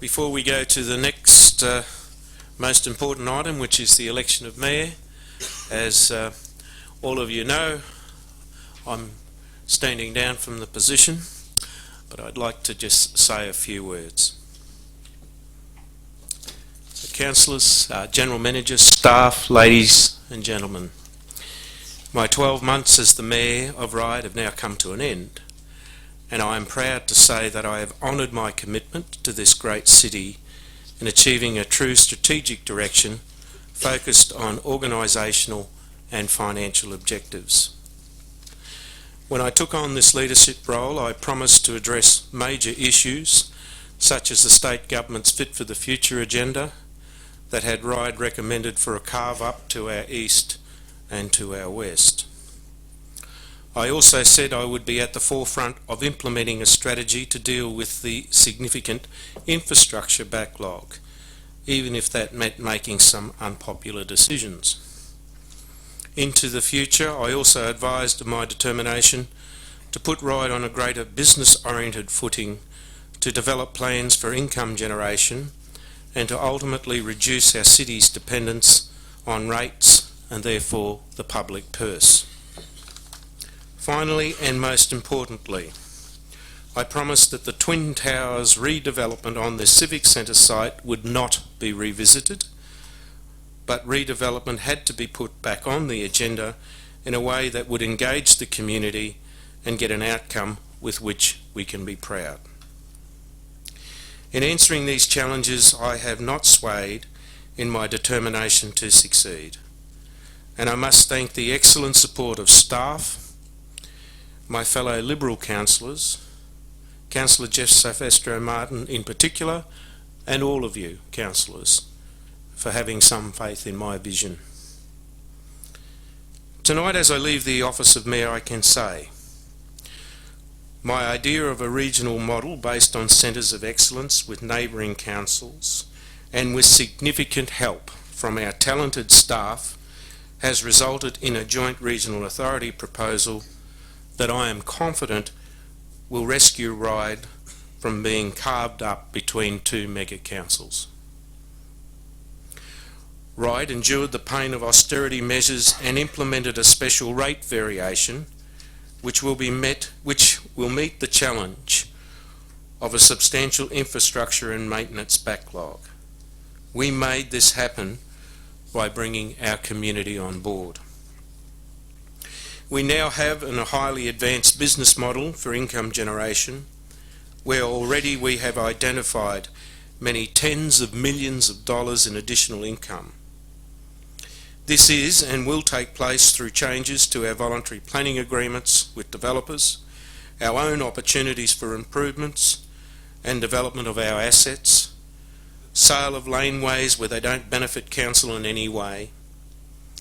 Before we go to the next most important item, which is the election of Mayor, as all of you know, I'm standing down from the position, but I'd like to just say a few words. So, councillors, General Manager, staff, ladies and gentlemen, my 12 months as the Mayor of Ryde have now come to an end, and I am proud to say that I have honoured my commitment to this great city in achieving a true strategic direction focused on organisational and financial objectives. When I took on this leadership role, I promised to address major issues such as the state government's Fit for the Future agenda that had Ryde recommended for a carve up to our east and to our west. I also said I would be at the forefront of implementing a strategy to deal with the significant infrastructure backlog, even if that meant making some unpopular decisions. Into the future, I also advised of my determination to put Ryde on a greater business-oriented footing, to develop plans for income generation and to ultimately reduce our city's dependence on rates and therefore the public purse. Finally, and most importantly, I promised that the Twin Towers redevelopment on the Civic Centre site would not be revisited, but redevelopment had to be put back on the agenda in a way that would engage the community and get an outcome with which we can be proud. In answering these challenges, I have not swayed in my determination to succeed, and I must thank the excellent support of staff, my fellow Liberal councillors, Councillor Jeff Silvestro Martin in particular, and all of you councillors for having some faith in my vision. Tonight, as I leave the office of Mayor, I can say my idea of a regional model based on centres of excellence with neighbouring councils and with significant help from our talented staff has resulted in a joint regional authority proposal that I am confident will rescue Ryde from being carved up between two mega councils. Ryde endured the pain of austerity measures and implemented a special rate variation which will meet the challenge of a substantial infrastructure and maintenance backlog. We made this happen by bringing our community on board. We now have a highly advanced business model for income generation, where already we have identified many tens of millions of dollars in additional income. This is and will take place through changes to our voluntary planning agreements with developers, our own opportunities for improvements and development of our assets, sale of laneways where they don't benefit council in any way,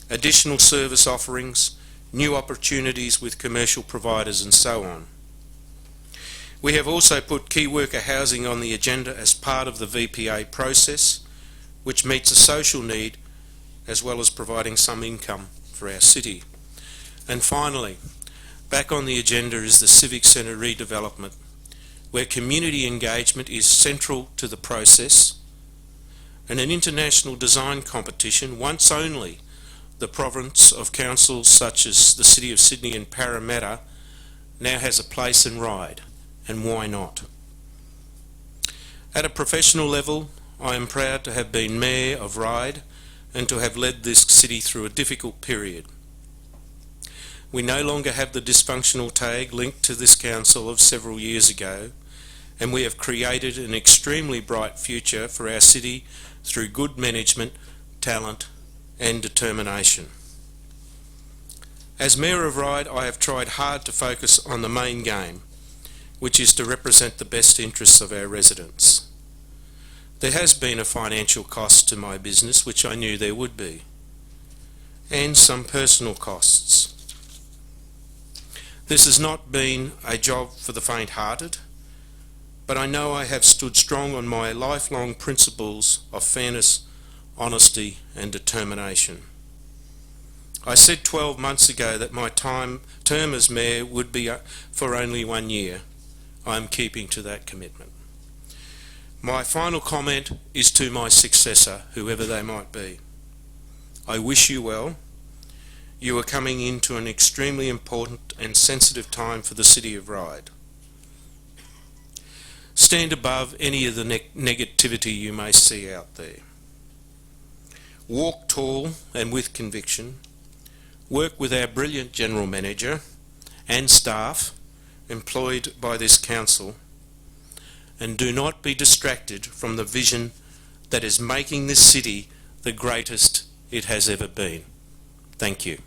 additional service offerings, new opportunities with commercial providers and so on. We have also put key worker housing on the agenda as part of the VPA process, which meets a social need as well as providing some income for our city. And finally, back on the agenda is the Civic Centre redevelopment, where community engagement is central to the process, and an international design competition, once only the province of councils such as the City of Sydney and Parramatta, now has a place in Ryde, and why not? At a professional level, I am proud to have been Mayor of Ryde and to have led this city through a difficult period. We no longer have the dysfunctional tag linked to this council of several years ago, and we have created an extremely bright future for our city through good management, talent and determination. As Mayor of Ryde, I have tried hard to focus on the main game, which is to represent the best interests of our residents. There has been a financial cost to my business, which I knew there would be, and some personal costs. This has not been a job for the faint-hearted, but I know I have stood strong on my lifelong principles of fairness, honesty and determination. I said 12 months ago that my term as Mayor would be for only 1 year. I am keeping to that commitment. My final comment is to my successor, whoever they might be. I wish you well. You are coming into an extremely important and sensitive time for the City of Ryde. Stand above any of the negativity you may see out there. Walk tall and with conviction. Work with our brilliant General Manager and staff employed by this Council, and do not be distracted from the vision that is making this city the greatest it has ever been. Thank you.